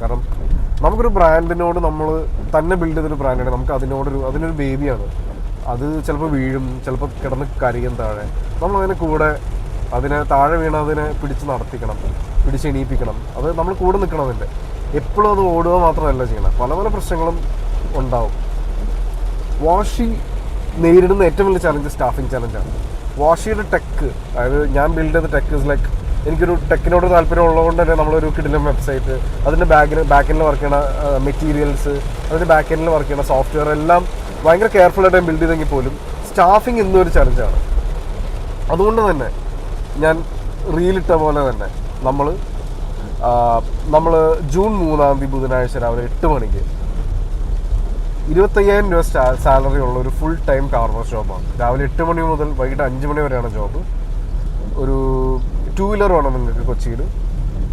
കാരണം നമുക്കൊരു ബ്രാൻഡിനോട് നമ്മൾ തന്നെ ബിൽഡ് ചെയ്തൊരു ബ്രാൻഡാണ്, നമുക്ക് അതിനൊരു ബേബിയാണ്. അത് ചിലപ്പോൾ വീഴും, ചിലപ്പോൾ കിടന്ന് കരയും താഴെ. നമ്മളതിനെ കൂടെ അതിനെ താഴെ വീണതിനെ പിടിച്ച് നടത്തിക്കണം, പിടിച്ച് എണീപ്പിക്കണം. അത് നമ്മൾ കൂടെ നിൽക്കണം. അതിൻ്റെ എപ്പോഴും അത് ഓടുക മാത്രമല്ല ചെയ്യണം, പല പല പ്രശ്നങ്ങളും ഉണ്ടാവും. വാഷി നേരിടുന്ന ഏറ്റവും വലിയ ചലഞ്ച് സ്റ്റാഫിങ് ചലഞ്ചാണ്. വാഷിയുടെ ടെക്ക്, അതായത് ഞാൻ ബിൽഡ് ചെയ്ത ടെക്ക് ഇസ് ലൈക്ക്, എനിക്കൊരു ടെക്കിനോട് താല്പര്യം ഉള്ളതുകൊണ്ട് തന്നെ നമ്മളൊരു കിടിലം വെബ്സൈറ്റ്, അതിൻ്റെ ബാക്കിൽ വർക്ക് ചെയ്യണ മെറ്റീരിയൽസ്, അതിൻ്റെ ബാക്കിൽ വർക്ക് ചെയ്യണ സോഫ്റ്റ്വെയർ എല്ലാം ഭയങ്കര കെയർഫുള്ളായിട്ട് ബിൽഡ് ചെയ്തെങ്കിൽ പോലും സ്റ്റാഫിങ് ഇന്നും ഒരു ചലഞ്ചാണ്. അതുകൊണ്ട് തന്നെ ഞാൻ റീലിട്ട പോലെ തന്നെ നമ്മൾ ജൂൺ 3 ബുധനാഴ്ച രാവിലെ 8 മണിക്ക് 25,000 രൂപ സാലറി ഉള്ള ഒരു ഫുൾ ടൈം കാർ വാഷ് ജോബാണ്. രാവിലെ 8 മണി മുതൽ വൈകിട്ട് 5 മണി വരെയാണ് ജോബ്. ഒരു 2 വീലർ വേണം നിങ്ങൾക്ക് കൊച്ചിയിൽ.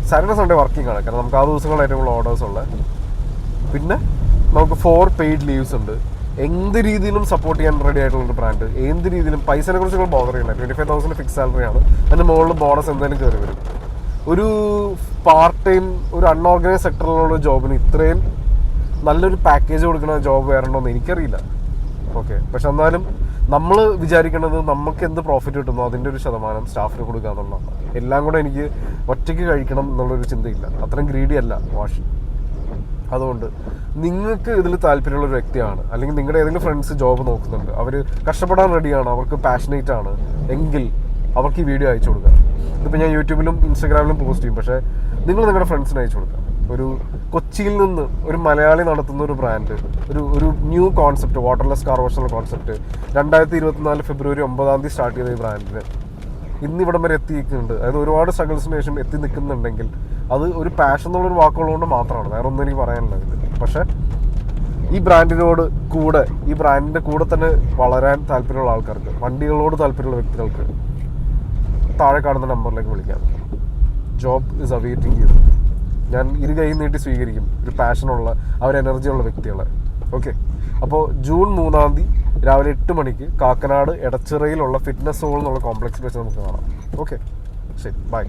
സാറ്റർഡേ സൺഡേ വർക്കിംഗ് ആണ്, കാരണം നമുക്ക് ആ ദിവസങ്ങളിൽ ഏറ്റവും കൂടുതൽ ഓർഡേഴ്സ് ഉള്ളത്. പിന്നെ നമുക്ക് 4 പെയ്ഡ് ലീവ്സ് ഉണ്ട്. എന്ത് രീതിയിലും സപ്പോർട്ട് ചെയ്യാൻ റെഡി ആയിട്ടുള്ളൊരു ബ്രാൻഡ്. എന്ത് രീതിയിലും പൈസനെ കുറിച്ച് നിങ്ങൾ ബോധർ ചെയ്യില്ല. 25,000 ഫിക്സ് സാലറിയാണ്, അതിൻ്റെ മുകളിൽ ബോണസ് എന്തായാലും കയറി വരും. ഒരു പാർട്ട് ടൈം ഒരു അൺഓർഗനൈസ് സെക്ടറിലുള്ള ജോബിന് ഇത്രയും നല്ലൊരു പാക്കേജ് കൊടുക്കുന്ന ജോബ് വേറെണ്ടോന്ന് എനിക്കറിയില്ല. ഓക്കെ, പക്ഷെ എന്നാലും നമ്മൾ വിചാരിക്കുന്നത് നമുക്ക് എന്ത് പ്രോഫിറ്റ് കിട്ടുന്നോ അതിൻ്റെ ഒരു ശതമാനം സ്റ്റാഫിന് കൊടുക്കുക എന്നുള്ളതാണ്. എല്ലാം കൂടെ എനിക്ക് ഒറ്റയ്ക്ക് കഴിക്കണം എന്നുള്ളൊരു ചിന്തയില്ല, അത്രയും ഗ്രീഡി അല്ല വാഷി. അതുകൊണ്ട് നിങ്ങൾക്ക് ഇതിൽ താല്പര്യമുള്ള ഒരു വ്യക്തിയാണ്, അല്ലെങ്കിൽ നിങ്ങളുടെ ഏതെങ്കിലും ഫ്രണ്ട്സ് ജോബ് നോക്കുന്നുണ്ട്, അവർ കഷ്ടപ്പെടാൻ റെഡിയാണ്, അവർക്ക് പാഷനേറ്റ് ആണ് എങ്കിൽ അവർക്ക് ഈ വീഡിയോ അയച്ചു കൊടുക്കുക. ഇതിപ്പോൾ ഞാൻ യൂട്യൂബിലും ഇൻസ്റ്റാഗ്രാമിലും പോസ്റ്റ് ചെയ്യും, പക്ഷേ നിങ്ങൾ നിങ്ങളുടെ ഫ്രണ്ട്സിന് അയച്ചു കൊടുക്കുക. ഒരു കൊച്ചിയിൽ നിന്ന് ഒരു മലയാളി നടത്തുന്ന ഒരു ബ്രാൻഡ്, ഒരു new concept, waterless car wash എന്നുള്ള കോൺസെപ്റ്റ് 2024 ഫെബ്രുവരി 9 സ്റ്റാർട്ട് ചെയ്ത ഈ ബ്രാൻഡിന് ഇന്നിവിടം വരെ എത്തിക്കുന്നുണ്ട്. അതായത് ഒരുപാട് സ്ട്രഗിൾസിന് ശേഷം എത്തി നിൽക്കുന്നുണ്ടെങ്കിൽ അത് ഒരു പാഷൻ എന്നുള്ളൊരു വാക്കുള്ളതുകൊണ്ട് മാത്രമാണ്, വേറെ ഒന്നും എനിക്ക് പറയാനില്ല ഇതിൽ. പക്ഷേ ഈ ബ്രാൻഡിൻ്റെ കൂടെ തന്നെ വളരാൻ താല്പര്യമുള്ള ആൾക്കാർക്ക്, വണ്ടികളോട് താല്പര്യമുള്ള വ്യക്തികൾക്ക് താഴെ കാണുന്ന നമ്പറിലേക്ക് വിളിക്കാം. Job is awaiting you. ഞാൻ ഇരു കൈ നീട്ടി സ്വീകരിക്കും ഒരു പാഷനുള്ള, എനർജിയുള്ള വ്യക്തികളെ. ഓക്കെ, അപ്പോൾ ജൂൺ 3 രാവിലെ 8 മണിക്ക് കാക്കനാട് എടച്ചിറയിലുള്ള ഫിറ്റ്നസ് സോൾ എന്നുള്ള കോംപ്ലക്സിൽ വെച്ച് നമുക്ക് കാണാം. ഓക്കെ, ശരി, ബൈ.